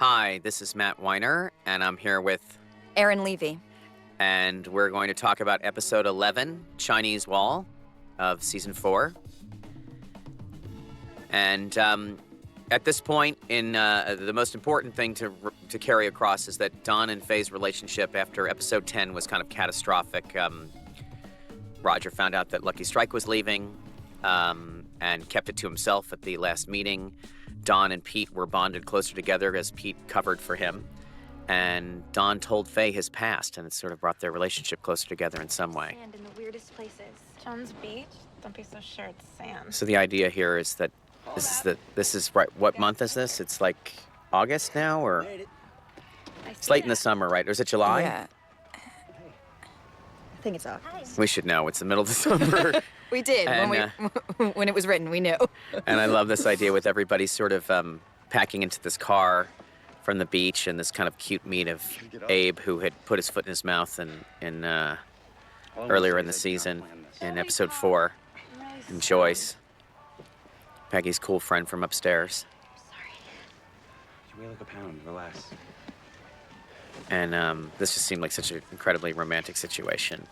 Hi, this is Matt Weiner, and I'm here with, Erin Levy. and we're going to talk about episode 11, Chinese Wall, of season 4. And at this point, the most important thing to carry across is that Don and Faye's relationship after episode 10 was kind of catastrophic. Roger found out that Lucky Strike was leaving and kept it to himself at the last meeting. Don and Pete were bonded closer together as Pete covered for him. And Don told Faye his past, and it sort of brought their relationship closer together in some way. Sand in the weirdest places. John's Beach? Don't be so sure it's sand. So the idea here is that this is right. What month is this? It's like August now, or it's late in the summer, right? Or is it July? Yeah. I think it's August. We should know. It's the middle of the summer. We did And, when it was written. We knew. And I love this idea with everybody sort of packing into this car from the beach, and this kind of cute meet of Abe, who had put his foot in his mouth in earlier in the season in episode 4, and Joyce, Peggy's cool friend from upstairs. Sorry. You weigh like a pound. Relax. And this just seemed like such an incredibly romantic situation.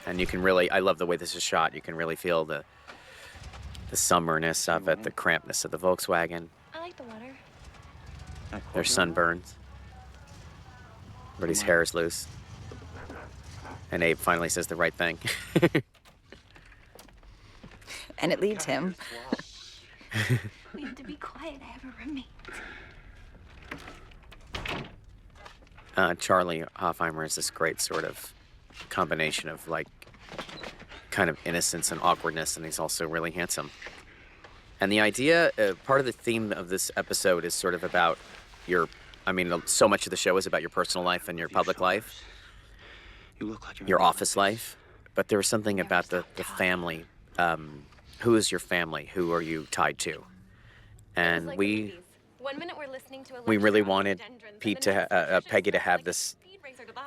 And you can really, I love the way this is shot. You can really feel the summerness of it, the crampedness of the Volkswagen, I like the water. their sunburns. Everybody's hair is loose. And Abe finally says the right thing. And it leads him. We have to be quiet. I have a roommate. Charlie Hoffheimer is this great sort of combination of like kind of innocence and awkwardness, and he's also really handsome. And the idea, part of the theme of this episode is sort of about so much of the show is about your personal life and your public life, You look like you're your office life. But there was something about the family. Who is your family? Who are you tied to? And we really wanted Pete to Peggy to have this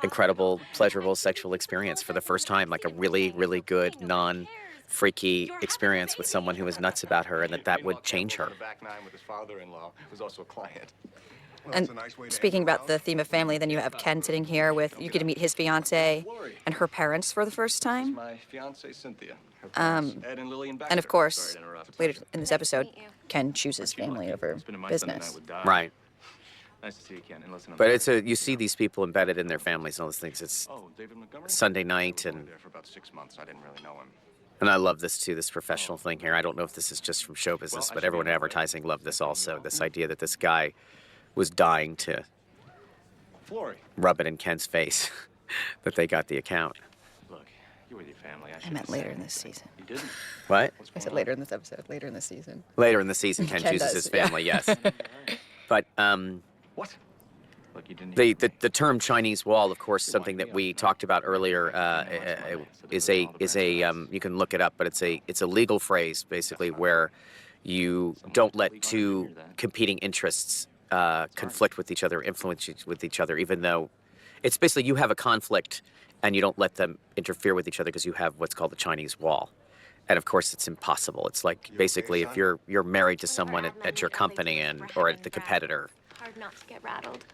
incredible, pleasurable sexual experience for the first time, like a really, really good, non-freaky experience with someone who was nuts about her, and that would change her. And speaking about the theme of family, then you have Ken sitting here with, you get to meet his fiance and her parents for the first time. My fiance Cynthia. Her parents, Ed and Lillian Becker. And of course, Sorry to interrupt. later in this episode, Ken chooses family over It's been a month Sunday business. night with Doc. Right. Nice to see you, Ken. And listen, I'm But sorry. you see these people embedded in their families and all those things. It's Oh, David Montgomery? Sunday night, I was and there for about 6 months. I didn't really know him. I love this too, this professional thing here. I don't know if this is just from show business, Well, I but should everyone be in in the way. advertising loved this also. This idea that this guy was dying to Flory. rub it in Ken's face that they got the account. Look, you with your family. I meant later in this season. You didn't? What? What's I going said on? later in this episode, later in this season. Later in the season, Ken Ken chooses does, his yeah. family, yes. But What? Look, you didn't the term Chinese Wall, of course, something that we talked about earlier, is a you can look it up, but it's a legal phrase basically where you don't let two competing interests conflict with each other, influence with each other, even though it's basically you have a conflict and you don't let them interfere with each other because you have what's called the Chinese Wall. And of course, it's impossible. It's like basically if you're married to someone at your company or at the competitor. Hard not to get rattled.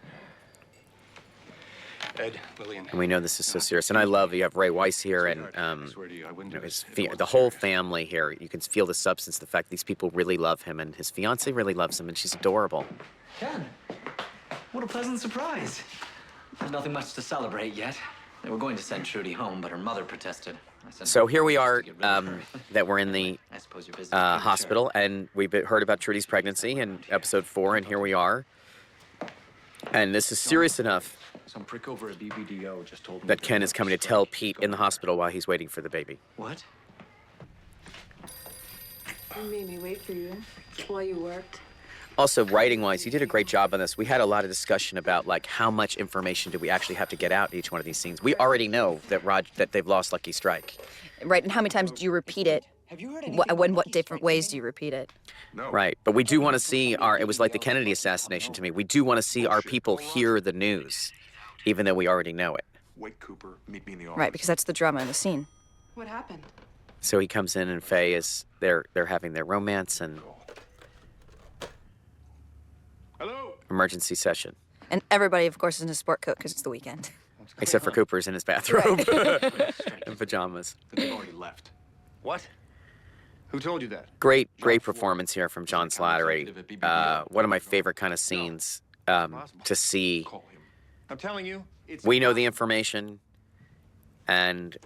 Ed, Lillian. And we know this is so serious. And I love you have Ray Weiss here, and I swear to you, I wouldn't do his this if it the wasn't whole serious. family here. You can feel the substance, the fact these people really love him, and his fiance really loves him, and she's adorable. Ken, what a pleasant surprise. There's nothing much to celebrate yet. They were going to send Trudy home, but her mother protested. I sent So her here we just are, to get rid of her. that we're in the I suppose you're busy. Premature. hospital, and we've heard about Trudy's pregnancy in episode 4, and here we are. And this is serious enough Some prick over at BBDO just told me that Ken is coming to tell Pete in the hospital while he's waiting for the baby. What? You made me wait for you while you worked. Also, writing-wise, you did a great job on this. We had a lot of discussion about, like, how much information do we actually have to get out in each one of these scenes. We already know that they've lost Lucky Strike. Right, and how many times do you repeat it? What different ways do you repeat it? Right, but we do want to see it was like the Kennedy assassination to me. We do want to see our people hear the news, even though we already know it. Wait, Cooper. Meet me in the office. Right, because that's the drama in the scene. What happened? So he comes in, and Faye is, they're having their romance, and Hello? Emergency session. And everybody, of course, is in a sport coat because it's the weekend. Except for Cooper's in his bathrobe and pajamas. But they've already left. What? Who told you that? Great performance here from John Slattery. One of my favorite kind of scenes to see. Call him. I'm telling you, it's We know the information, and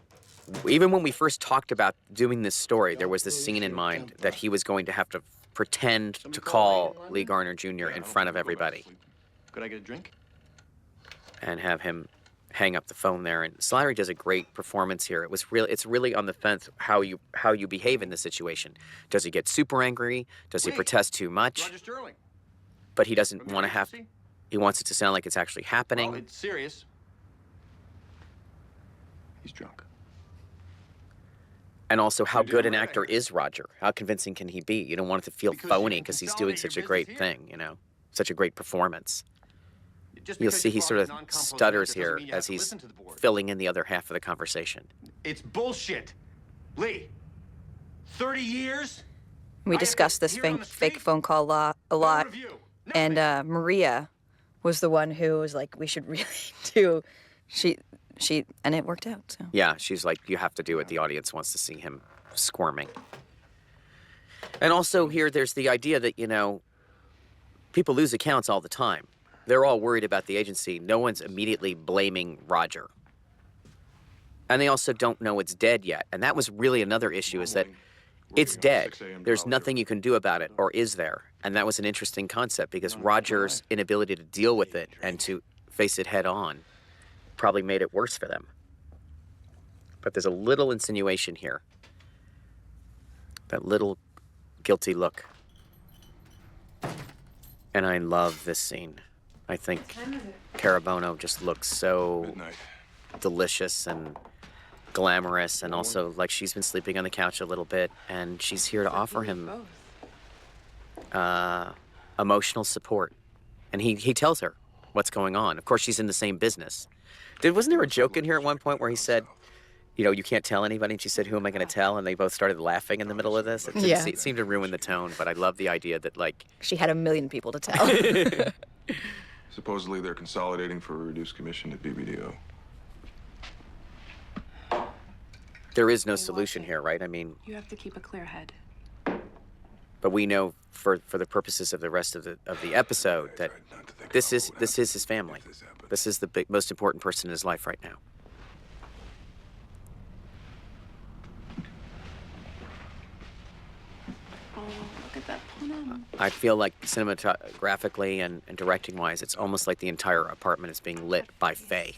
even when we first talked about doing this story, there was this scene in mind that he was going to have to pretend to call Lee Garner Jr. in front of everybody Could I get a drink? and have him hang up the phone there. And Slattery does a great performance here. It's really on the fence how you behave in this situation. Does he get super angry? Does he protest too much? Roger Sterling. But he doesn't want to have. He wants it to sound like it's actually happening. Oh, it's serious. He's drunk. And also, how good an actor is Roger? How convincing can he be? You don't want it to feel phony because he's doing such a great thing, such a great performance. You'll see he sort of stutters here as he's filling in the other half of the conversation. It's bullshit. Lee, 30 years? We discussed this fake phone call a lot. And Maria was the one who was like, we should really do. And it worked out. So. Yeah, she's like, you have to do it. The audience wants to see him squirming. And also here, there's the idea that, people lose accounts all the time. They're all worried about the agency. No one's immediately blaming Roger. And they also don't know it's dead yet. And that was really another issue, is that it's dead. There's nothing you can do about it, or is there? And that was an interesting concept, because Roger's inability to deal with it and to face it head on probably made it worse for them. But there's a little insinuation here. That little guilty look. And I love this scene. I think Carabono just looks so Midnight. delicious and glamorous, and also like she's been sleeping on the couch a little bit, and she's here to offer him emotional support. And he tells her what's going on. Of course, she's in the same business. Wasn't there a joke in here at one point where he said, you can't tell anybody? And she said, who am I going to tell? And they both started laughing in the middle of this. It seemed to ruin the tone, but I love the idea that, like... She had 1 million people to tell. Supposedly they're consolidating for a reduced commission at BBDO. There is no solution here, right? I mean... You have to keep a clear head. But we know, for the purposes of the rest of the episode, that this is his family. This is the most important person in his life right now. Oh, look at that punim. I feel like cinematographically and directing-wise, it's almost like the entire apartment is being lit by Faye.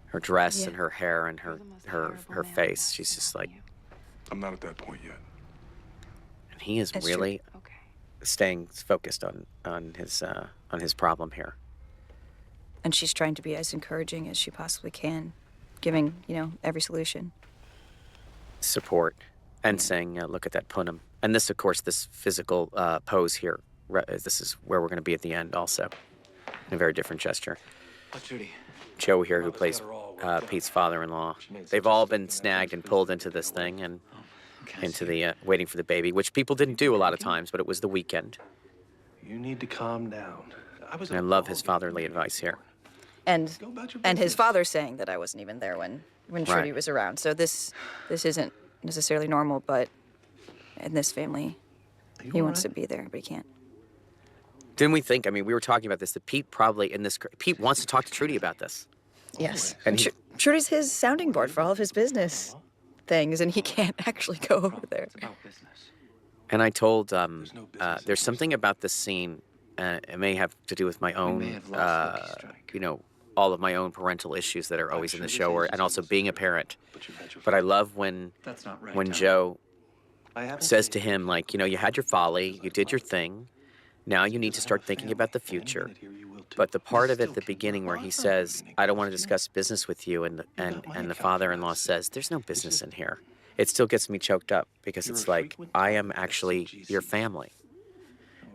Her dress and her hair and her face. She's just like... I'm not at that point yet. And he is really staying focused on his problem here. And she's trying to be as encouraging as she possibly can, giving, every solution. Support. And saying, look at that punim. And this, of course, this physical pose here, this is where we're going to be at the end also. In a very different gesture. Judy. Joe here, who plays Pete's father-in-law. They've all been snagged and pulled into this thing and into the waiting for the baby, which people didn't do a lot of times, but it was the weekend. You need to calm down. And I love his fatherly advice here. And his father saying that I wasn't even there when Trudy was around. So this isn't necessarily normal, but in this family, he wants to be there, but he can't. Didn't we think, we were talking about this, that Pete wants to talk to Trudy about this. Yes. And Trudy's his sounding board for all of his business things, and he can't actually go over there. It's about business. And I told, there's something about this scene, it may have to do with my own, all of my own parental issues that are always in the show, and also being a parent. But I love when Joe says to him, like, you had your folly, you did your thing, now you need to start thinking about the future. But the part of it at the beginning where he says, I don't want to discuss business with you, and the father-in-law says, there's no business in here. It still gets me choked up, because it's like, I am actually your family.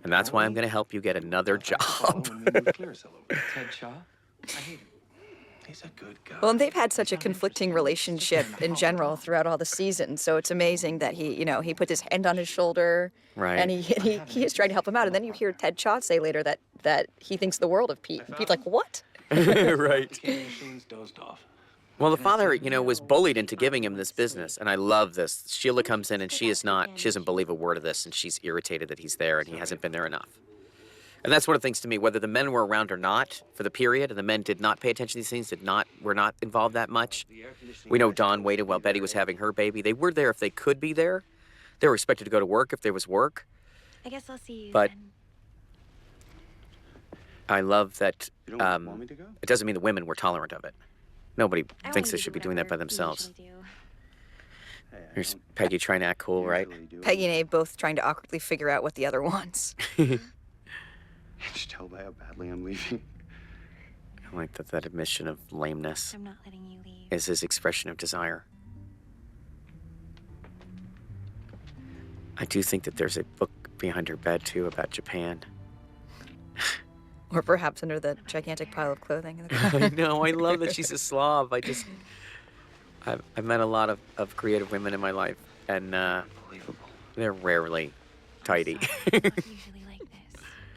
And that's why I'm going to help you get another job. Ted Shaw? I hate him. He's a good guy. Well, and they've had such a conflicting relationship in general throughout all the seasons. So it's amazing that he puts his hand on his shoulder, Right. and he is trying to help him out. And then you hear Ted Chaud say later that he thinks the world of Pete. And Pete's like, what? Right. Machines dozed off. Well, the father, was bullied into giving him this business, and I love this. Sheila comes in, and she doesn't believe a word of this, and she's irritated that he's there, and he hasn't been there enough. And that's one of the things to me, whether the men were around or not for the period, and the men did not pay attention to these things, were not involved that much. We know Don waited while Betty was having her baby. They were there if they could be there. They were expected to go to work if there was work. I guess I'll see you But then. I love that You don't want me to go? it doesn't mean the women were tolerant of it. Nobody I thinks want they you to should be do doing that by whatever we themselves. usually do. Hey, I Here's don't Peggy trying to act cool, right? usually do it. Peggy and Abe both trying to awkwardly figure out what the other wants. Can't you tell by how badly I'm leaving? I like that admission of lameness I'm not letting you leave. is his expression of desire. I do think that there's a book behind her bed, too, about Japan. Or perhaps under the gigantic pile of clothing in the I closet. know. I love that she's a Slav. I've met a lot of creative women in my life, and Unbelievable. they're rarely tidy. It's not usually like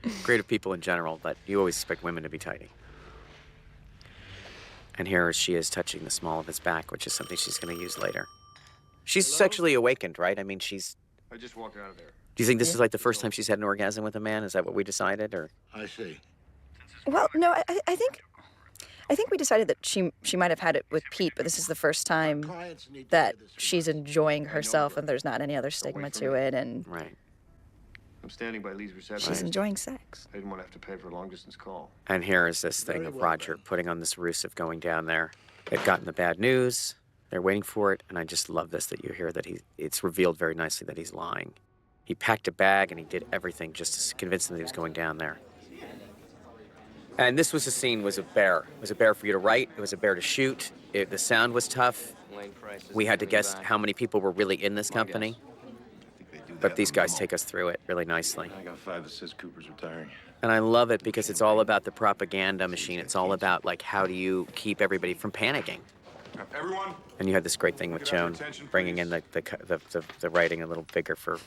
this. Creative people in general, but you always expect women to be tidy. And here she is touching the small of his back, which is something she's going to use later. She's sexually awakened, right? I mean, I just walked out of there. do you think this is like the first time she's had an orgasm with a man? Is that what we decided, or? I see. Well, no, I think we decided that she might have had it with Pete, but this is the first time Clients need to that hear this. she's enjoying herself and there's not any other stigma to it, and Right. I'm standing by Lee's reception. she's enjoying sex. I didn't want to have to pay for a long distance call. And here is this thing Very of well Roger done. putting on this ruse of going down there. They've gotten the bad news. They're waiting for it, and I just love this, that you hear that it's revealed very nicely that he's lying. He packed a bag and he did everything just to convince them that he was going down there. And this was a bear. It was a bear for you to write. It was a bear to shoot. The sound was tough. We had to guess how many people were really in this company. But these guys take us through it really nicely. I got 5 that says Cooper's retiring. And I love it because it's all about the propaganda machine. It's all about, like, how do you keep everybody from panicking? Everyone, And you had this great thing with Could I have Joan your attention, bringing in the writing a little bigger for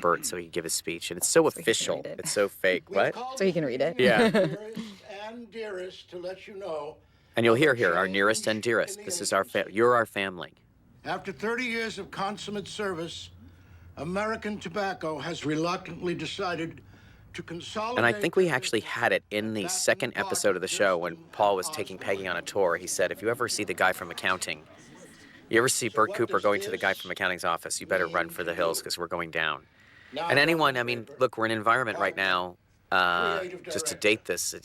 Bert so he could give his speech. And it's so he can official. read it. It's so fake. We've What? called So he can read it. Yeah. nearest and dearest to let you know. And you'll hear here, our nearest and dearest. This is you're our family. After 30 years of consummate service, American Tobacco has reluctantly decided to consolidate. And I think we actually had it in the second episode of the show when Paul was taking Peggy on a tour. He said, if you ever see the guy from accounting, you ever see Bert Cooper going to the guy from accounting's office, you better run for the hills because we're going down. Now, And anyone, I mean, look, we're in an environment right now, just to date this,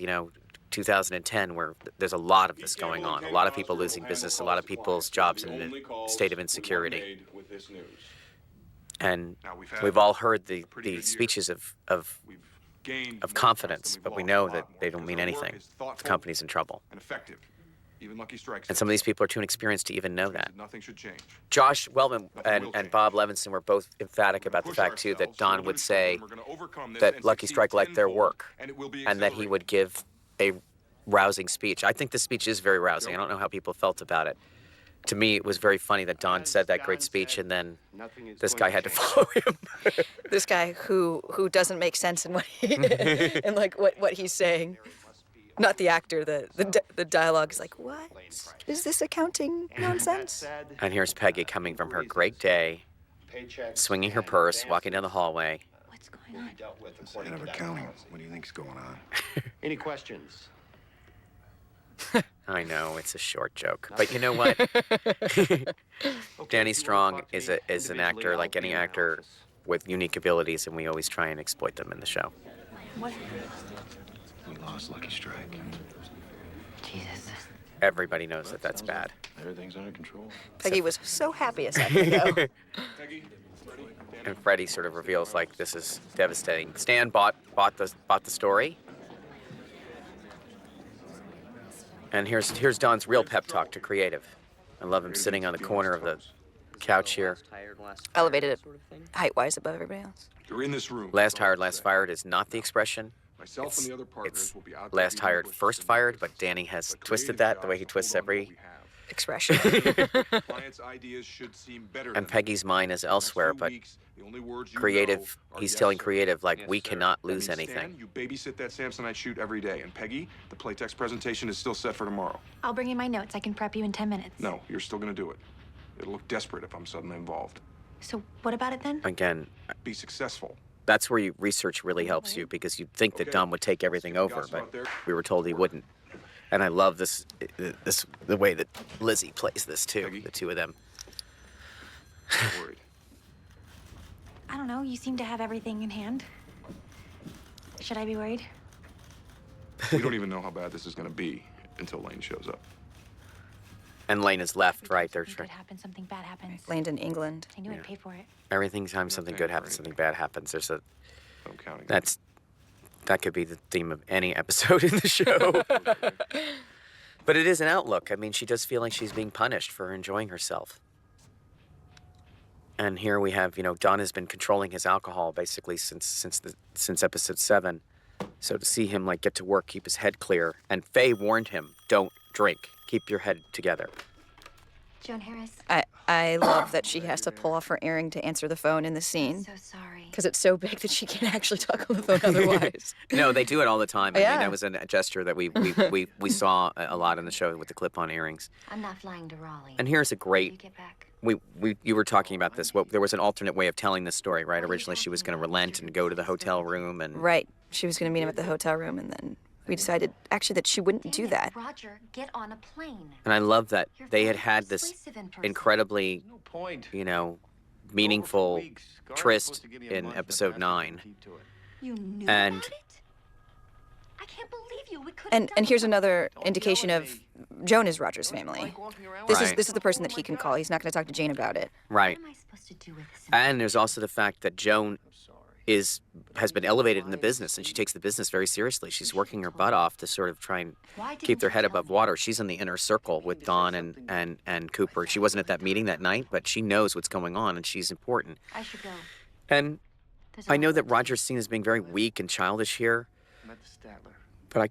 2010, where there's a lot of this going on. A lot of people losing business, a lot of people's jobs in a state of insecurity. with this news. And Now, we've had we've all heard the pretty good year. speeches of We've gained of more confidence, trust than but we we've know lost a that lot they more don't mean because our work anything. is The thoughtful company's in trouble. and effective. Even Lucky Strikes. And some of these people are too inexperienced to even know that. Nothing should change. Josh Wellman Nothing will and change. Bob Levinson were both emphatic about the Push fact, too, that ourselves, Don we're would gonna say we're gonna overcome this that and Lucky succeed Strike liked their tenfold, work and it will be and that he would give a rousing speech. I think the speech is very rousing. I don't know how people felt about it. To me, it was very funny that Don said that great speech and then this guy had to follow him. This guy who doesn't make sense in what he and like what he's saying. Not the actor. The dialogue is like, what is this accounting nonsense? And here's Peggy coming from her great day, swinging her purse, walking down the hallway. What's going on? Head of accounting. What do you think's going on? Any questions? I know, it's a short joke. But you know what? Danny Strong is an actor like any actor with unique abilities, and we always try and exploit them in the show. What? We lost Lucky Strike. Jesus. Everybody knows that that's bad. Everything's under control. Peggy was so happy a second ago. And Freddie sort of reveals, like, this is devastating. Stan bought the story. And here's Don's real pep talk to creative. I love him sitting on the corner of the couch here. Elevated height-wise above everybody else. You're in this room. Last hired, last fired is not the expression Myself it's, and the other partners it's will be out there last beating the hired, bushes first and fired, bushes. but Danny has The twisted creative that the way jobs he to twists hold on what every we have. Expression. Clients' ideas should seem better and than Peggy's mind is the next elsewhere, few but weeks, the only words you creative, know are he's yes, telling sir. creative, like, Yes, we sir. cannot That lose means, anything. Stan, you babysit that Samsonite shoot every day. And Peggy, the Playtex presentation is still set for tomorrow. I'll bring you my notes. I can prep you in 10 minutes. No, you're still gonna do it. It'll look desperate if I'm suddenly involved. So what about it then? Again, Be successful. that's where research really helps you, because you'd think that Okay. Dom would take everything Let's see over, what we got but out there. we were told he wouldn't. And I love the way that Lizzie plays this too, Peggy? the two of them. I'm worried. I don't know. You seem to have everything in hand. Should I be worried? We don't even know how bad this is gonna be until Lane shows up. And Lane is left, right? They're Something good happens, something bad happens. Land in England. I knew Yeah. I'd pay for it. everything time something good paying for happens, something anything. bad happens. There's a I'm counting. that could be the theme of any episode in the show. But it is an outlook. I mean, she does feel like she's being punished for enjoying herself. And here we have, Don has been controlling his alcohol basically since episode 7. So to see him get to work, keep his head clear, and Faye warned him, don't drink, keep your head together. Joan Harris. I love that she has to pull off her earring to answer the phone in the scene. So sorry. Because it's so big that she can't actually talk on the phone otherwise. No, they do it all the time. I mean, Yeah. that was a gesture that we saw a lot in the show with the clip-on earrings. I'm not flying to Raleigh. And here's a You great. get back. You were talking about this. There was an alternate way of telling this story, right? Originally, she was going to relent and go to the hotel room, and Right. She was going to meet him at the hotel room, and then we decided actually that she wouldn't do that. Roger, get on a plane. I love that You're they very had this persuasive in person. incredibly, No point. meaningful Guard's tryst supposed to give you in a month, episode but 9. keep to it. You knew And- about it? I can't believe you. We could. And here's another indication yell at of Joan is Roger's Don't you family. like walking around This with Right. is the person that Oh he my can God. call. He's not going to talk to Jane about it. Right. What am I supposed to do with this? And there's also the fact that Joan I'm sorry. has been elevated in the business, and she takes the business very seriously. She's working her butt off to sort of try and Why keep didn't their you head tell above me? water. She's in the inner circle with Dawn and Cooper. She wasn't at that meeting that night, but she knows what's going on, and she's important. I should go. And There's I know only that one place. Roger's seen as being very weak and childish here, Met the Statler. but I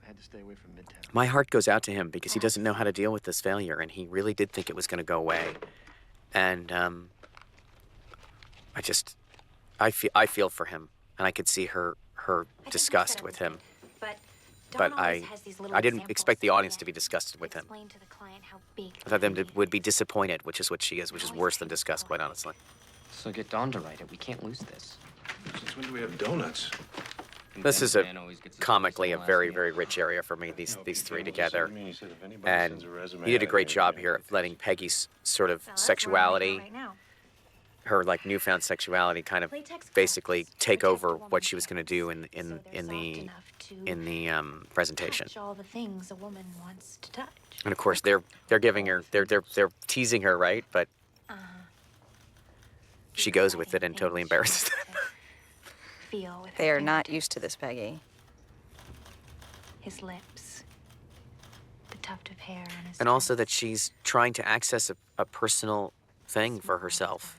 had to stay away from Midtown. my heart goes out to him because he doesn't know how to deal with this failure, and he really did think it was going to go away. And I feel for him, and I could see her disgust with him. But I didn't expect the audience to be disgusted with him. Explain to the client how big I thought them the would be disappointed, which is what she is, which is worse than disgust, quite honestly. So get Dawn to write it. We can't lose this. Since when do we have donuts? This is comically a very, very rich area for me, these three together. And you did a great job here of letting Peggy's sort of sexuality, her newfound sexuality, kind of basically take over what she was going to do in the presentation. Touch all the things a woman wants to touch. And of course, they're giving her, they're teasing her, right? But she goes with it and totally embarrasses them. Feel with They her are not fingertips. used to this, Peggy. His lips, the tuft of hair on his And also that chest. she's trying to access a personal thing for herself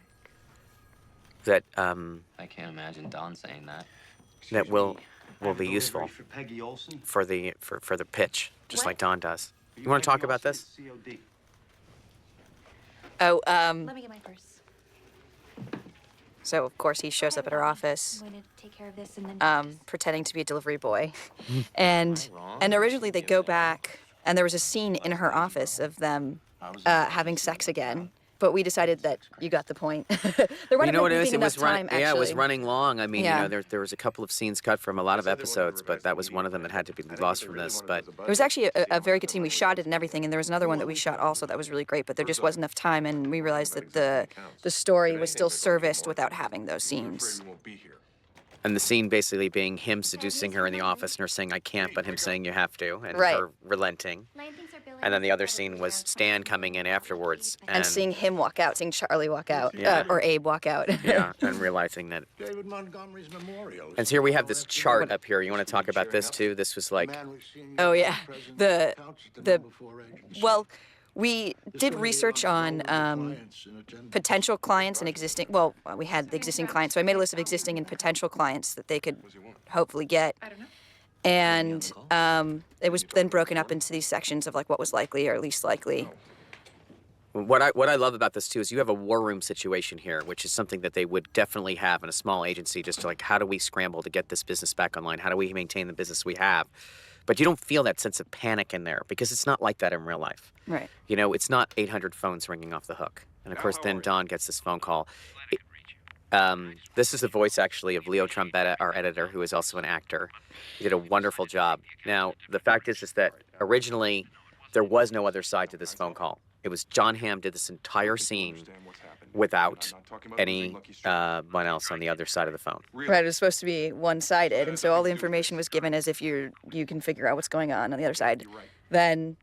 that I can't imagine Dawn saying that. that will be Delivery useful for Peggy Olson. for the pitch, just What? like Dawn does. For You want to Peggy talk about Olson, this? it's COD. Oh, Let me get my purse. so of course he shows up at her office, I'm going to take care of this and then. pretending to be a delivery boy. and originally they go back, and there was a scene in her office of them having sex again. But we decided that you got the point. There You wasn't know what it being is? It enough was running. time, Yeah, it was actually. running long. I mean, Yeah. there was a couple of scenes cut from a lot of episodes, but that was one of them that had to be lost from this. But It was actually a very good scene. We shot it and everything, and there was another one that we shot also that was really great, but there just wasn't enough time, and we realized that the story was still serviced without having those scenes. We won't be here. and the scene basically being him seducing her in the office and her saying I can't, but him saying you have to, and Right. her relenting. And then the other scene was Stan coming in afterwards And seeing him walk out, seeing Charlie walk out, Yeah. or Abe walk out. yeah, and realizing that. David Montgomery's memorial. And so here we have this chart up here. You want to talk about this too? This was like, Oh, yeah. The- well, We did research on potential clients and existing. Well, we had the existing clients, so I made a list of existing and potential clients that they could hopefully get. And it was then broken up into these sections of like what was likely or least likely. What I love about this too is you have a war room situation here, which is something that they would definitely have in a small agency. Just like, how do we scramble to get this business back online? How do we maintain the business we have? But you don't feel that sense of panic in there because it's not like that in real life. Right. You know, it's not 800 phones ringing off the hook. And of course, then Don gets this phone call. This is the voice actually of Leo Trombetta, our editor, who is also an actor. He did a wonderful job. Now, the fact is that originally there was no other side to this phone call. It was John Hamm did this entire scene without anyone else on the other side of the phone. Right, it was supposed to be one-sided, and so all the information was given as if you can figure out what's going on the other side. Then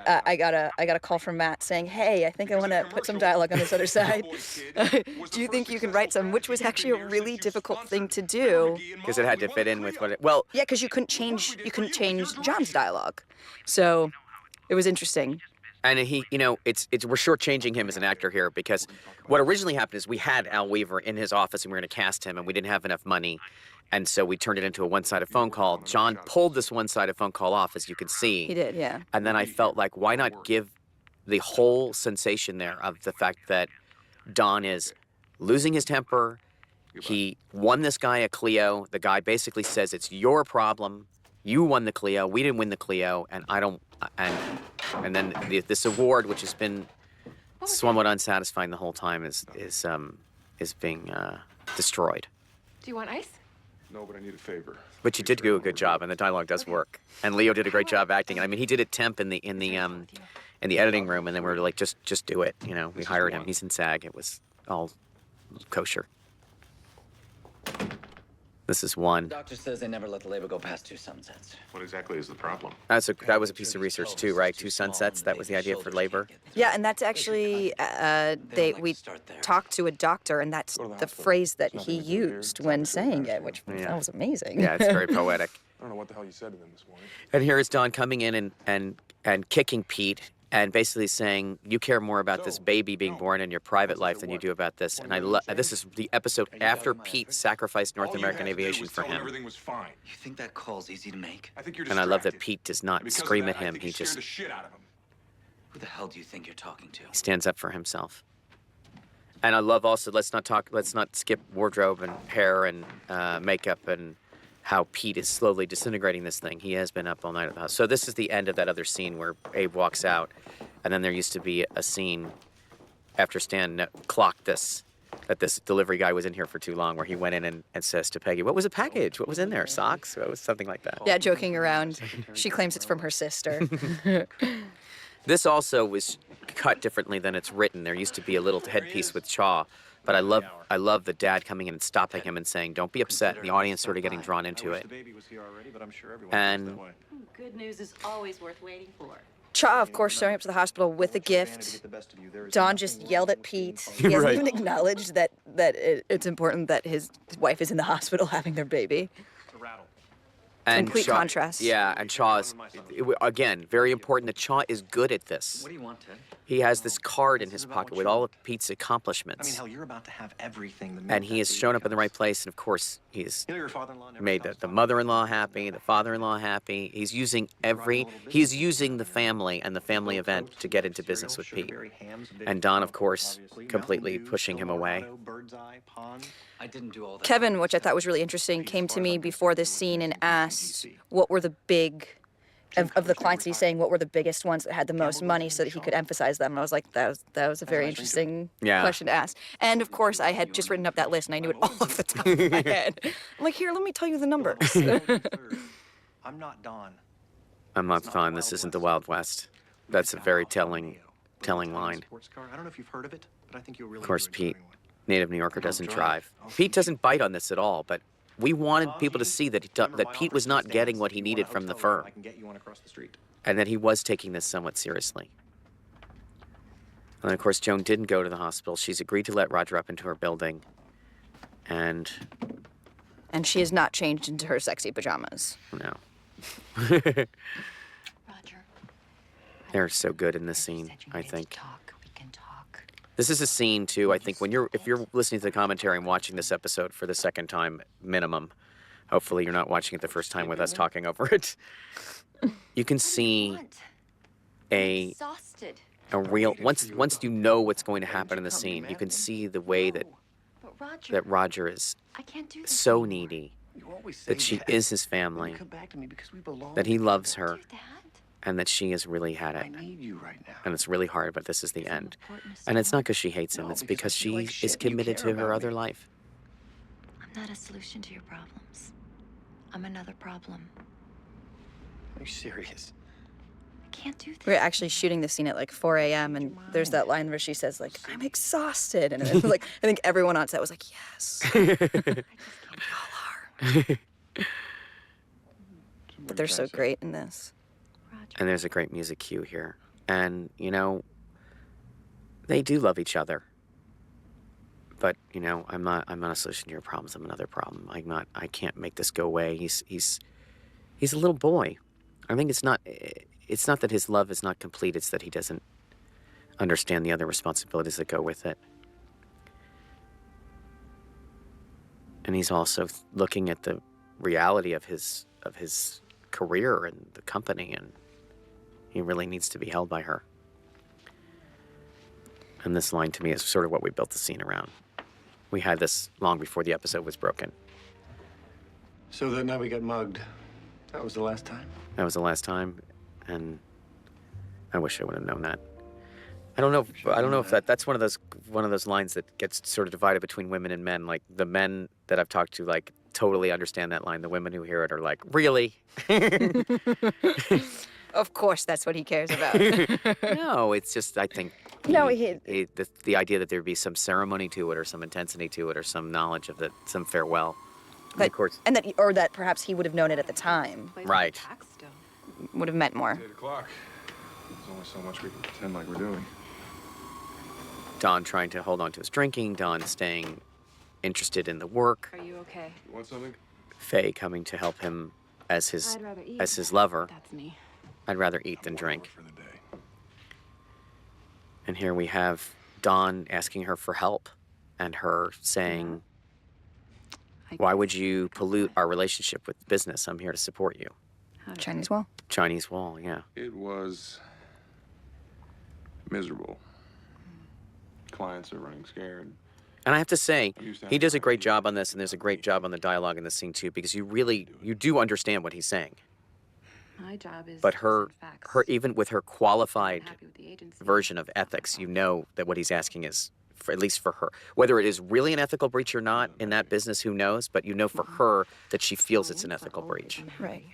I got a call from Matt saying, "Hey, I think I want to put some dialogue on this other side. Do you think you can write some?" Which was actually a really difficult thing to do. Because it had to fit in with what it. Well, yeah, because you couldn't change John's dialogue, so it was interesting. And he, you know, we're shortchanging him as an actor here because what originally happened is we had Al Weaver in his office and we were going to cast him and we didn't have enough money. And so we turned it into a one-sided phone call. John pulled this one-sided phone call off, as you can see. He did, yeah. And then I felt like, why not give the whole sensation there of the fact that Don is losing his temper. He won this guy a Clio. The guy basically says, it's your problem. You won the Clio. We didn't win the Clio. And I don't, and then this award, which has been somewhat unsatisfying the whole time, is being destroyed. Do you want ice? No, but I need a favor. But you did do a good job, and the dialogue does work. And Leo did a great job acting. And I mean, he did it temp in the editing room, and then we were like, just do it. You know, we hired him. He's in SAG. It was all kosher. This is one. The doctor says they never let the labor go past 2 sunsets. What exactly is the problem? That was a piece of research too, right? 2 sunsets. That was the idea for labor. Yeah, and that's actually we talked to a doctor, and that's the phrase that he used when saying it, which that was amazing. Yeah, it's very poetic. I don't know what the hell you said to them this morning. And here is Don coming in and kicking Pete and basically saying, you care more about this baby being born in your private life than you do about this. And this is the episode after Pete sacrificed North American Aviation for him. Everything was fine. You think that call's easy to make? I think you're And I love that distracted. Pete does not Because of scream that, at I him. think He you scared just the shit out of him. Who the hell do you think you're talking to? stands up for himself. And I love also, let's not skip wardrobe and hair and makeup and how Pete is slowly disintegrating this thing. He has been up all night at the house. So this is the end of that other scene where Abe walks out. And then there used to be a scene after Stan clocked this, that this delivery guy was in here for too long, where he went in and says to Peggy, what was the package? What was in there? Socks? It was something like that. Yeah, joking around. She claims it's from her sister. This also was cut differently than it's written. There used to be a little headpiece with Chaw, but I love the dad coming in and stopping him and saying, don't be upset, and the audience sort of getting drawn into it. And Good news is always worth waiting for. Cha, of course, showing up to the hospital with a gift. Don just yelled at Pete. He hasn't Right. even acknowledged that it's important that his wife is in the hospital having their baby. And Complete Chaw, contrast. Yeah, and Chaw is, again, very important that Chaw is good at this. What do you want, Ted? He has this card in his pocket with all of Pete's I mean, accomplishments. hell, you're about to have everything. And he has shown up in the right place, and of course, he's You know, your father-in-law never made stops the talking mother-in-law about happy, the father-in-law happy. He's using the family and the family event to get into business with Pete. And Don, of course, completely pushing him away. I didn't do all that. Kevin, which I thought was really interesting, came to me before this scene and asked what were the big, of the clients he's saying, what were the biggest ones that had the most money so that he could emphasize them. And I was like, that was a very interesting question to ask. And of course, I had just written up that list and I knew it all off the top of my head. I'm like, here, let me tell you the numbers. I'm not Don. I'm not fine. This isn't the Wild West. That's a very telling line. I don't know if you've heard of it, but I think you'll really Of course, enjoy Pete, driving one. native New Yorker, doesn't drive. Pete doesn't bite on this at all, but we wanted people to see that that Pete was not getting what he needed from the firm, I can get you one across the street. and that he was taking this somewhat seriously. And then, of course, Joan didn't go to the hospital. She's agreed to let Roger up into her building, and And she has not changed into her sexy pajamas. no. Roger, They're so good in this scene, Said you I needed to think. talk. We can talk. This is a scene too, I think, when if you're listening to the commentary and watching this episode for the second time minimum, hopefully you're not watching it the first time with us talking over it. You can see a Exhausted. real once you know what's going to happen in the scene, you can see the way that But Roger, that Roger is I can't do this so anymore. needy, You always say that she that. is his Then family, you come back to me because we belong that he together. loves her, Do that. and that she has really had I it. need you right now. And it's really hard, but this is the Is it end. important to And it's someone? not because she hates him, No, it's because I because feel she like shit is and you committed care to her about other me. life. I'm not a solution to your problems. I'm another problem. Are you serious? I can't do this. We're actually shooting this scene at like 4 a.m. and there's that line where she says like, "I'm exhausted," and then, like I think everyone on set was like, "Yes, we all are." But they're so great in this. Roger. And there's a great music cue here. And, they do love each other. But, I'm not a solution to your problems. I'm another problem. I can't make this go away. He's a little boy. I think it's not that his love is not complete, it's that he doesn't understand the other responsibilities that go with it. And he's also looking at the reality of his career and the company, and he really needs to be held by her. And this line to me is sort of what we built the scene around. We had this long before the episode was broken. So that night we got mugged. That was the last time. That was the last time, and I wish I would have known that. I don't know if that's one of those lines that gets sort of divided between women and men. Like the men that I've talked to, like totally understand that line. The women who hear it are like, really? Of course, that's what he cares about. No, it's just I think No, the idea that there'd be some ceremony to it, or some intensity to it, or some knowledge of it, some farewell. And of course, and that perhaps he would have known it at the time right. would have meant more. It's 8 o'clock. There's only so much we can pretend like we're doing. Don trying to hold on to his drinking, Don staying interested in the work, Are you okay? You want something? Faye coming to help him as his I'd rather eat. as his lover. That's me. I'd rather eat than drink. For the day. And here we have Don asking her for help, and her saying, "Why would you pollute our relationship with business? I'm here to support you." Chinese wall. Chinese wall, yeah. It was miserable. Clients are running scared. And I have to say, he does a great job on this, and there's a great job on the dialogue in the scene too, because you do understand what he's saying. My job is. But to her present facts. even with her I'm qualified happy with the agency. version of ethics, you know that what he's asking is, at least for her, whether it is really an ethical breach or not in that business, who knows? But you know for her that she feels it's an ethical breach. Right.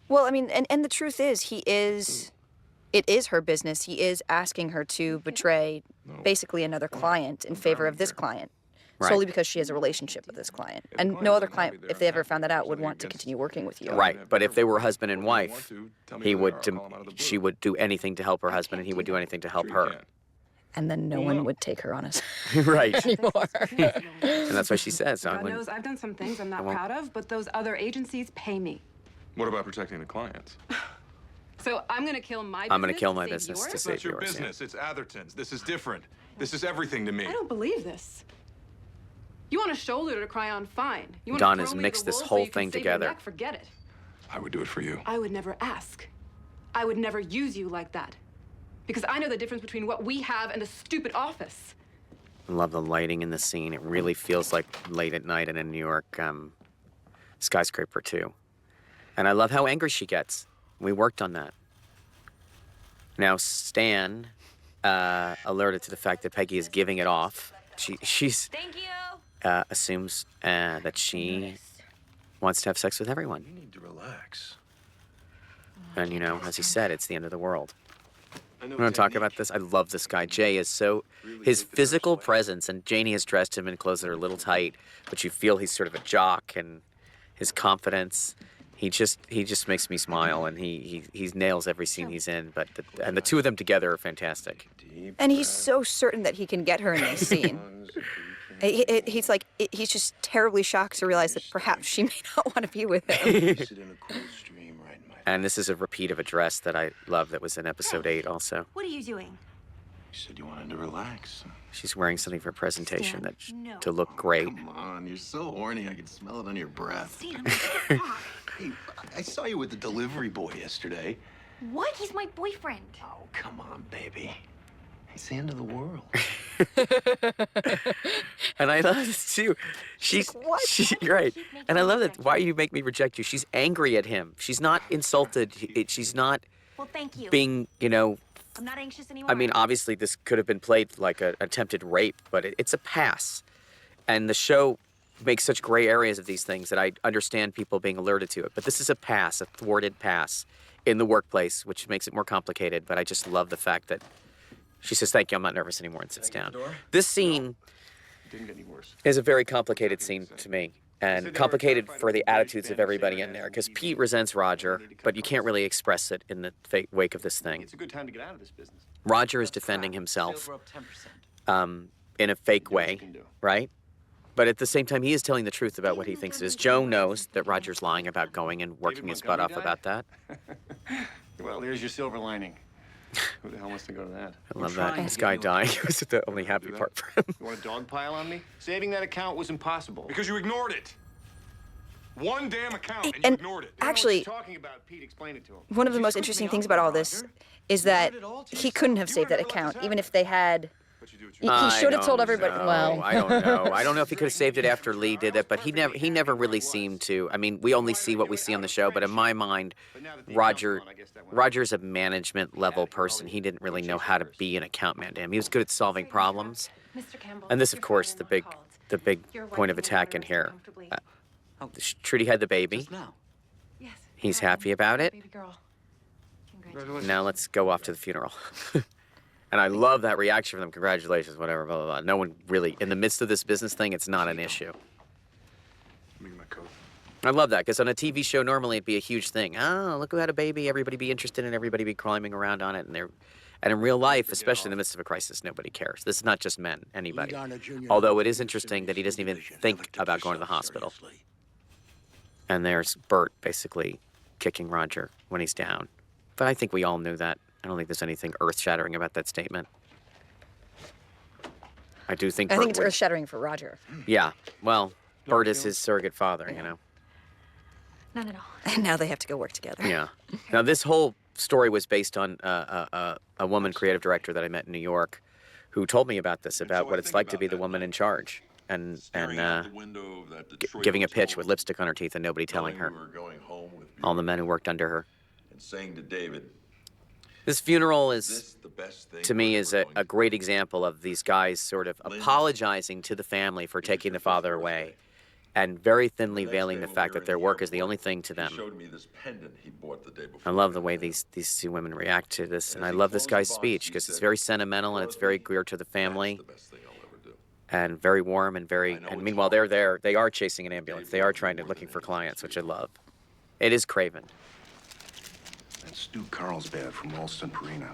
Well, I mean, and the truth is, it is her business. He is asking her to betray basically another client in favor of this client, Right. solely because she has a relationship with this client. And no other client, if they ever found that out, would want to continue working with you. Right, but if they were husband and wife, she would do anything to help her husband, and he would do anything to help her. And then no one would take her on as Right. anymore. And that's why she says, God knows I've done some things I'm not won't- proud of, but those other agencies pay me. What about protecting the clients? So I'm gonna kill my business. I'm going to kill my save business to yours? save It's your yours. yeah. business. It's Atherton's. This is different. This is everything to me. I don't believe this. You want a shoulder to cry on? Fine. You want Don to has throw me to mixed the this wolves whole so you can thing save your together. neck? Forget it. I would do it for you. I would never ask. I would never use you like that. Because I know the difference between what we have and a stupid office. I love the lighting in the scene. It really feels like late at night in a New York skyscraper too. And I love how angry she gets. We worked on that. Now Stan, alerted to the fact that Peggy is giving it off. She's Thank you. assumes that she wants to have sex with everyone. You need to relax. And as he said, it's the end of the world. I know You want to talk about this? I love this guy. Jay is so, his physical presence, and Janie has dressed him in clothes that are a little tight, but you feel he's sort of a jock, and his confidence, he just makes me smile, and he nails every scene he's in. But the two of them together are fantastic. And he's so certain that he can get her in this scene. He's just terribly shocked to realize that perhaps she may not want to be with him. Sit in a cool stream right in my And this is a repeat of a dress that I love that was in episode 8 also. What are you doing? You said you wanted to relax. She's wearing something for presentation Stan, that no. to look great. Come on, you're so horny. I can smell it on your breath. Stan, I'm gonna talk. Hey, I saw you with the delivery boy yesterday. What? He's my boyfriend. Oh, come on, baby. It's the end of the world. And I love this too. She's what? you're right. And I love that. Why you make me reject you? She's angry at him. She's not insulted. She's not Well, thank you. being, I'm not anxious anymore. I mean, obviously this could have been played like an attempted rape, but it's a pass. And the show makes such gray areas of these things that I understand people being alerted to it. But this is a pass, a thwarted pass in the workplace, which makes it more complicated. But I just love the fact that she says, "Thank you, I'm not nervous anymore," and sits down. This scene Didn't get any worse. is a very complicated scene to me. And complicated for the attitudes of everybody in there. Because Pete resents Roger, but you can't really express it in the wake of this thing. It's a good time to get out of this business. Roger is defending himself Sales were up 10%. in a fake way, right? But at the same time, he is telling the truth about what he thinks it is. Joe knows that Roger's lying about going and working his butt off about that. Well, there's your silver lining. Who the hell wants to go to that? I love trying that. to This get guy you on dying was the only happy part for him. You want a dog pile on me? Saving that account was impossible. Because you ignored it. One damn account, and you And ignored it. actually, Talking about Pete, explain it to him. one of the most interesting things about all this is that he couldn't have saved that account, even if they had. But you do what He, you he should have I told don't everybody. know. Well, I don't know. I don't know if he could have saved it after Lee did it, but he never really seemed to. I mean, we only see what we see on the show, but in my mind, Roger's a management level person. He didn't really know how to be an account man to him. He was good at solving problems. Mr. Campbell, And this, of your course, father-in-law the big called. point of Your wife attack in and here. comfortably. Trudy had the baby. Just now. Yes. He's it happened. happy about it. Baby girl. Congratulations. Now let's go off to the funeral. And I love that reaction from them. Congratulations, whatever, blah, blah, blah. No one really, in the midst of this business thing, it's not an issue. Let me get my coat. I love that, because on a TV show, normally it'd be a huge thing. Oh, look who had a baby. Everybody be interested in it. Everybody be climbing around on it. And in real life, especially in the midst of a crisis, nobody cares. This is not just men, anybody. Although it is interesting that he doesn't even think about going to the hospital. And there's Bert basically kicking Roger when he's down. But I think we all knew that. I don't think there's anything earth-shattering about that statement. I do think I Bert think it's would- earth-shattering for Roger. Yeah, well, Bert is his surrogate father, you know. None at all. And now they have to go work together. Yeah. Now, this whole story was based on a woman creative director that I met in New York who told me about this, about what it's like to be the woman in charge and giving a pitch with lipstick on her teeth and nobody telling her. All the men who worked under her. And saying to David, This funeral "This is, the best thing to me, we're is ever a going great example of these guys sort of apologizing to the family for taking the father away and very thinly veiling the fact that their work is the only thing to He them. showed me this pendant he bought the day before. I love the way these two women react to this, and I love this guy's speech because it's very sentimental and it's very geared to the family That's the best thing I'll ever do. and very warm and very. And meanwhile, they're there. They are chasing an ambulance. They are looking for clients, which I love. It is Craven. That's Stu Carlsbad from Ralston Purina.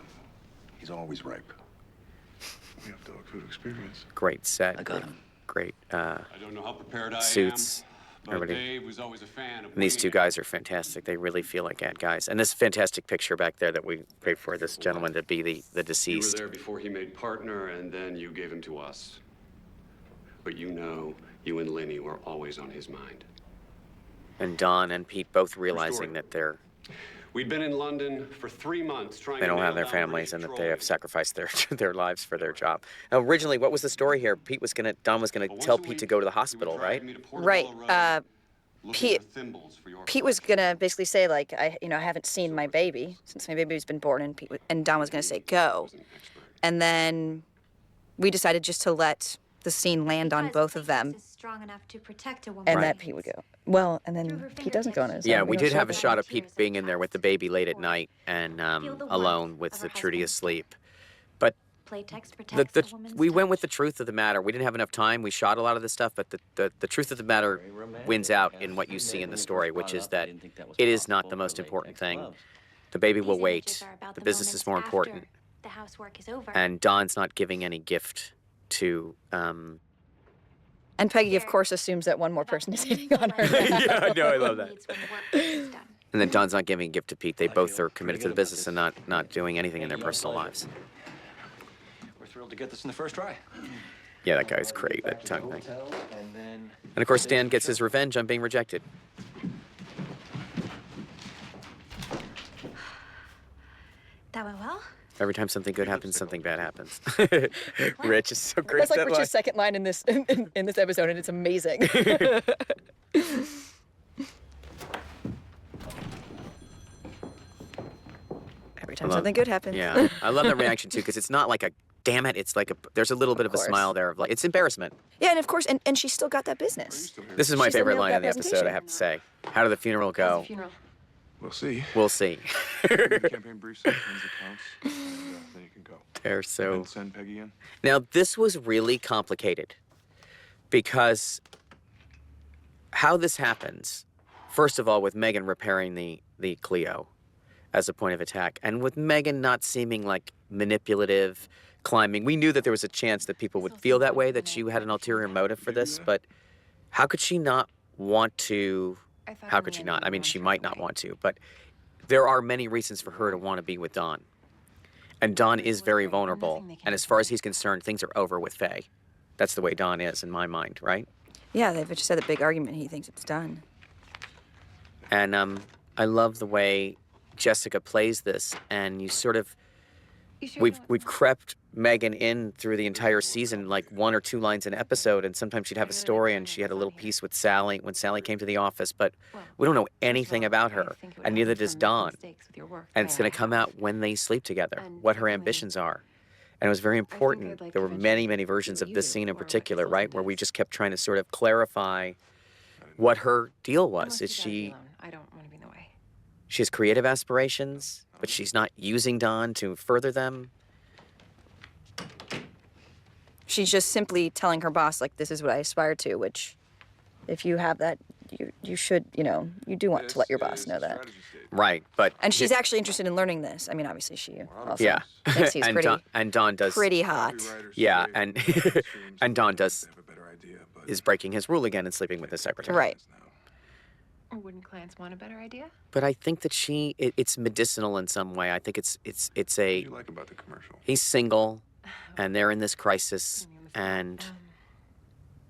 He's always ripe. We have dog food experience. Great set. I got him. Great I don't know how prepared I suits. am, but Everybody. Dave was always a fan of And these two winging it. guys are fantastic. They really feel like ad guys. And this fantastic picture back there that we paid for this gentleman to be the You were deceased. there before he made partner, and then you gave him to us. But you know, you and Lenny were always on his mind. And Don and Pete both realizing that We'd been in London for 3 months trying they to don't nail have their down families British and that they petroleum. have sacrificed their lives for their job. Now, originally, what was the story here? Don was gonna But once tell a Pete week, to go to the he would hospital, drag right? me to Portobello Right. Road, looking Pete- for thimbles for your Pete was gonna basically say like, I haven't seen my baby since my baby's been born, and Don was gonna say go, and then we decided just to let the scene land on both of them, Is strong enough to protect a woman and Right. that Pete would go. Well, and Through then her Pete doesn't go on his own. Yeah, we don't did show have a that. shot of Pete being in there with the baby late at night and Feel the alone warmth with of the her Trudy husband's asleep. But Playtex protects a woman's we went with the touch. truth of the matter. We didn't have enough time. We shot a lot of this stuff, but the truth of the matter wins out in what you see in the story, which is that it is not the most important thing. The baby will These wait. images are about The business is moments more after important. The housework is over. And Don's not giving any gift to. And Peggy, of course, assumes that one more person is hitting on her. Yeah, I know, I love that. Needs when the work is done. And then Don's not giving a gift to Pete. They both are committed to the business and not doing anything in their personal lives. We're thrilled to get this in the first try. Yeah, that guy's great, that tongue thing. And of course, Dan gets his revenge on being rejected. That went well? Every time something good happens, something bad happens. Rich is so great. That's like that Rich's line. second line in this in this episode, and it's amazing. Every time something good happens. Yeah, I love that reaction too, because it's not like a damn it. It's like there's a little bit of a smile there of like it's embarrassment. Yeah, and of course, and she still got that business. This is my She still favorite nailed line that of the episode. I have to say. How did the funeral go? Funeral. We'll see. We'll see. Campaign briefs, cleanse accounts, and then you can go. They're so. And send Peggy in. Now this was really complicated because how this happens. First of all, with Megan repairing the Clio as a point of attack, and with Megan not seeming like manipulative, climbing. We knew that there was a chance that people would feel that way, that she had an ulterior motive for this, but how could she not want to? How could she not? I mean, she might not want to, but there are many reasons for her to want to be with Don. And Don is very vulnerable, and as far as he's concerned, things are over with Faye. That's the way Don is in my mind, right? Yeah, they've just had a big argument. He thinks it's done. And I love the way Jessica plays this, and you sort of we've crept Megan in through the entire season, like 1 or 2 lines an episode, and sometimes she'd have a story, and she had a little piece with Sally when Sally came to the office, but we don't know anything about her, and neither does Don. And it's going to come out when they sleep together, what her ambitions are. And it was very important. There were many, many versions of this scene in particular, right, where we just kept trying to sort of clarify what her deal was. Is she? I don't want to be in the way. She has creative aspirations, but she's not using Don to further them. She's just simply telling her boss, like, this is what I aspire to, which, if you have that, you should, you do want to let your boss know that. Right, but... And she's actually interested in learning this. I mean, obviously she also thinks he's and Don does... pretty hot. Yeah, and and Don is breaking his rule again and sleeping with his secretary. Right. Or wouldn't clients want a better idea? But I think that it's medicinal in some way. I think it's What do you like about the commercial? he's single, and they're in this crisis, and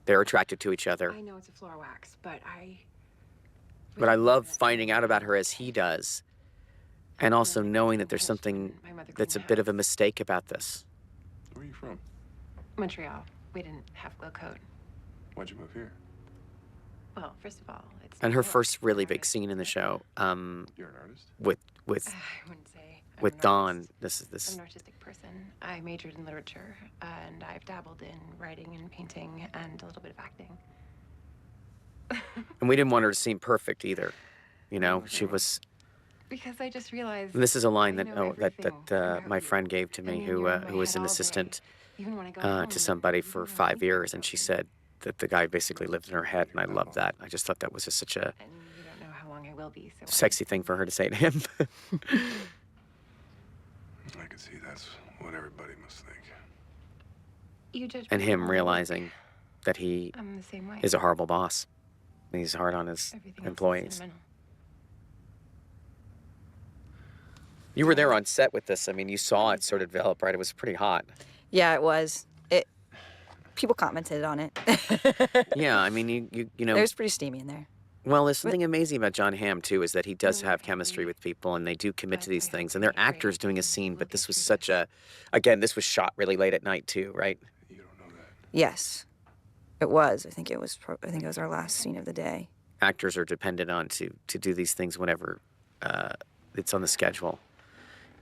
they're attracted to each other. I know it's a floor wax, but But I love finding out about her as he does, and also knowing that there's something that's a bit of a mistake about this. Where are you from? Montreal. We didn't have glow coat. Why'd you move here? Well, first of all, it's... And her first really big scene in the show, You're an artist? with I wouldn't say. I'm with an Dawn. artist. This is I'm an artistic person. I majored in literature, and I've dabbled in writing and painting and a little bit of acting. and we didn't want her to seem perfect either. She was. Because I just realized... And this is a line I that know everything about my you. friend gave to me, I mean, who you're in my was head an all day. assistant Even when I go home, to somebody even for when I'm 5 thinking years, and about she you. said that the guy basically lived in her head, and I love that. I just thought that was just such a And you don't know how long I will be, so... sexy thing for her to say to him. I can see that's what everybody must think. You judge And people him by their realizing work. that he I'm the same way. is a horrible boss. And he's hard on his Everything else is employees. sentimental. You were there on set with this. I mean, you saw it sort of develop, right? It was pretty hot. Yeah, it was. People commented on it. Yeah, I mean, you know. It was pretty steamy in there. Well, there's something amazing about John Hamm, too, is that he does have chemistry with people, and they do commit to these things. And they're actors doing a scene, but this was such a... Again, this was shot really late at night, too, right? You don't know that. Yes, it was. I think it was our last scene of the day. Actors are dependent on to do these things whenever it's on the schedule.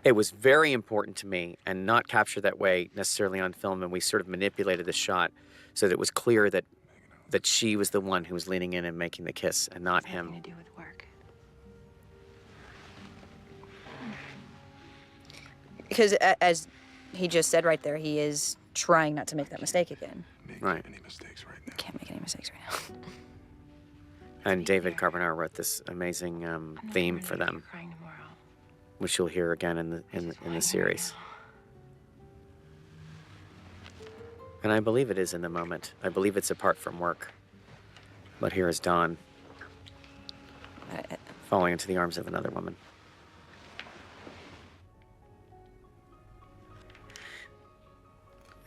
It was very important to me, and not captured that way necessarily on film, and we sort of manipulated the shot so that it was clear that she was the one who was leaning in and making the kiss, and not him. Nothing to do with work. Because as he just said right there, he is trying not to make that mistake again. Right. Any mistakes right now. Can't make any mistakes right now. And David Carbonaro wrote this amazing theme for them, Crying tomorrow. which you'll hear again in the series. And I believe it is in the moment. I believe it's apart from work. But here is Dawn falling into the arms of another woman.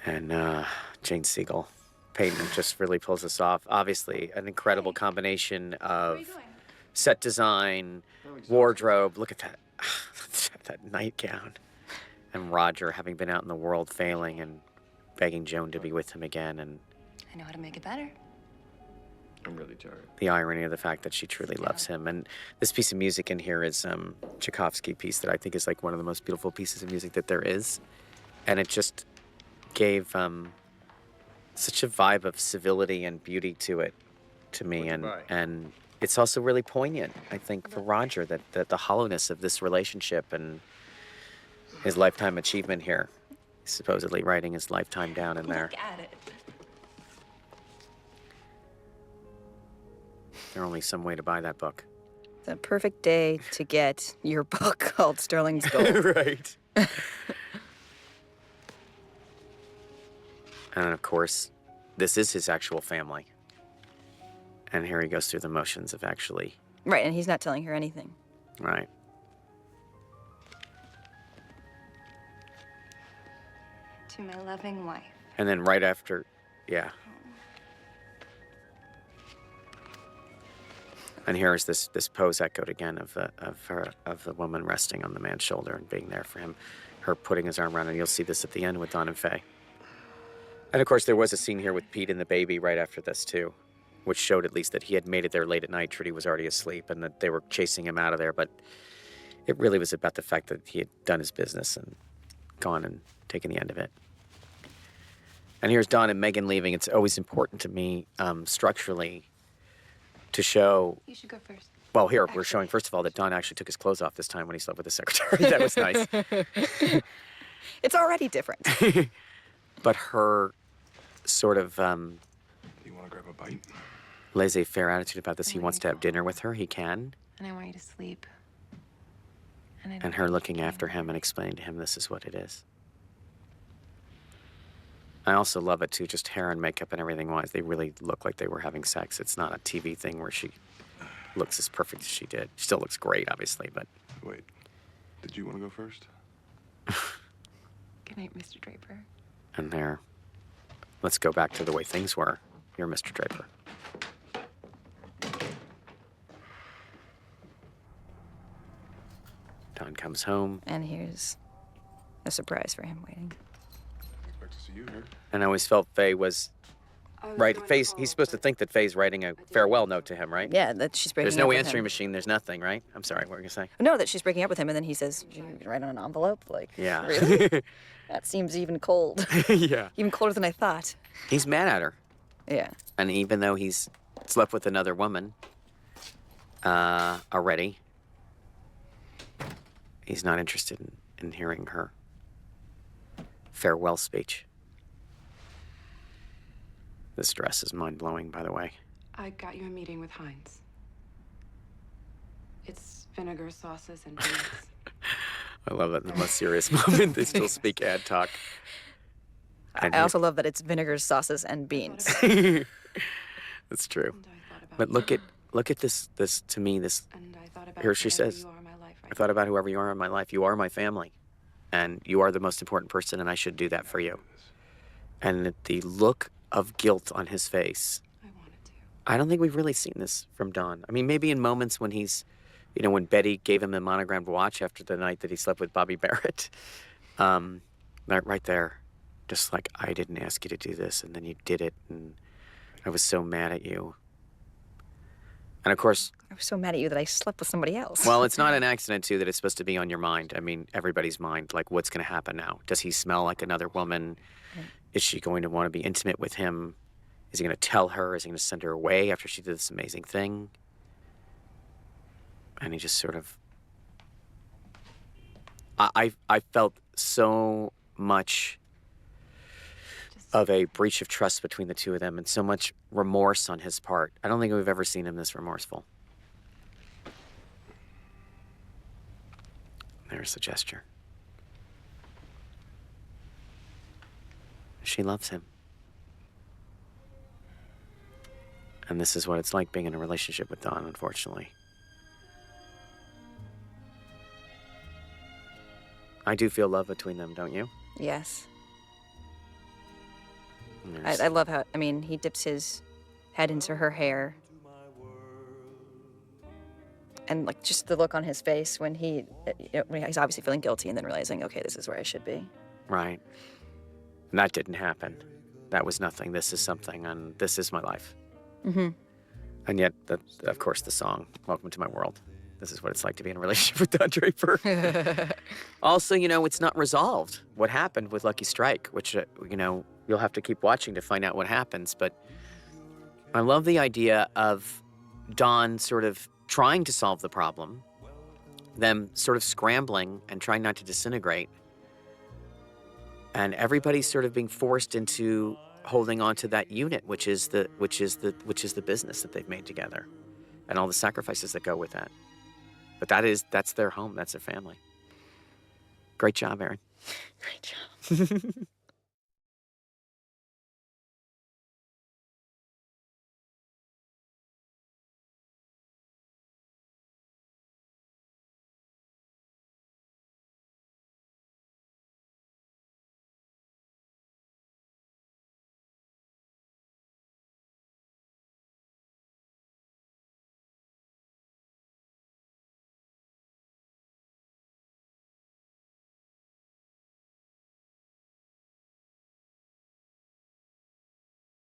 And Jane Siegel. Peyton just really pulls this off. Obviously, an incredible combination of set design, wardrobe. Look at that. That nightgown. And Roger having been out in the world failing and begging Joan to be with him again. And I know how to make it better. I'm really tired. the irony of the fact that she truly loves him. And this piece of music in here is Tchaikovsky piece that I think is like one of the most beautiful pieces of music that there is. And it just gave such a vibe of civility and beauty to it, to me. And it's also really poignant, I think, for Roger, that the hollowness of this relationship and his lifetime achievement here. He's supposedly writing his lifetime down in there. Look at it. There's only some way to buy that book. The perfect day to get your book called Sterling's Gold. Right. And of course, this is his actual family. And here he goes through the motions of actually. Right, and he's not telling her anything. Right. To my loving wife. And then right after, yeah. And here is this pose echoed again of the woman resting on the man's shoulder and being there for him, her putting his arm around, and you'll see this at the end with Don and Faye. And of course, there was a scene here with Pete and the baby right after this too, which showed at least that he had made it there late at night. Trudy was already asleep, and that they were chasing him out of there. But it really was about the fact that he had done his business and gone and taken the end of it. And here's Don and Megan leaving. It's always important to me structurally to show. You should go first. Well, here we're showing, first of all, that Don actually took his clothes off this time when he slept with the secretary. That was nice. It's already different. But her sort of You want to grab a bite? laissez-faire attitude about this, he wants to have dinner with her, he can. And I want you to sleep. And her looking after him and explaining to him this is what it is. I also love it too, just hair and makeup and everything wise. They really look like they were having sex. It's not a TV thing where she looks as perfect as she did. She still looks great, obviously, but. Wait, did you want to go first? Good night, Mr. Draper. And there, let's go back to the way things were. You're Mr. Draper. Don comes home. And here's a surprise for him waiting. Expect to see you here. And I always felt Faye was right. Faye's, he's supposed to think that Faye's writing a farewell note to him, right? Yeah, that she's breaking There's up no with answering him. machine. There's nothing, right? I'm sorry. What were you gonna say? No, that she's breaking up with him, and then he says, "You can write on an envelope." Like, Yeah. really? That seems even cold. Yeah. Even colder than I thought. He's mad at her. Yeah. And even though he's slept with another woman already, he's not interested in hearing her farewell speech. This dress is mind-blowing, by the way. I got you a meeting with Heinz. It's vinegar, sauces, and beans. I love that in the most serious moment, they still speak ad talk. And I also love that it's vinegars, sauces, and beans. That's true. But look at this to me, this, here she says, I thought about whoever you are in my life. You are my family. And you are the most important person, and I should do that for you. And the look of guilt on his face. I don't think we've really seen this from Don. I mean, maybe in moments when he's, you know, when Betty gave him a monogrammed watch after the night that he slept with Bobby Barrett. Right there. Just like, I didn't ask you to do this, and then you did it, and I was so mad at you. And of course... I was so mad at you that I slept with somebody else. Well, it's not an accident, too, that it's supposed to be on your mind. I mean, everybody's mind. Like, what's going to happen now? Does he smell like another woman? Is she going to want to be intimate with him? Is he going to tell her? Is he going to send her away after she did this amazing thing? And he just sort of... I felt so much of a breach of trust between the two of them and so much remorse on his part. I don't think we've ever seen him this remorseful. There's the gesture. She loves him. And this is what it's like being in a relationship with Don, unfortunately. I do feel love between them, don't you? Yes. And there's- I love how, I mean, he dips his head into her hair. And like just the look on his face when when he's obviously feeling guilty and then realizing, okay, this is where I should be. Right. And that didn't happen. That was nothing. This is something, and this is my life. Mm-hmm. And yet, of course, the song, Welcome to My World. This is what it's like to be in a relationship with Don Draper. Also, it's not resolved. What happened with Lucky Strike, which, you'll have to keep watching to find out what happens. But I love the idea of Don sort of trying to solve the problem, them sort of scrambling and trying not to disintegrate, and everybody sort of being forced into holding on to that unit, which is the business that they've made together, and all the sacrifices that go with that. But that's their home, that's their family. Great job, Erin. Great job.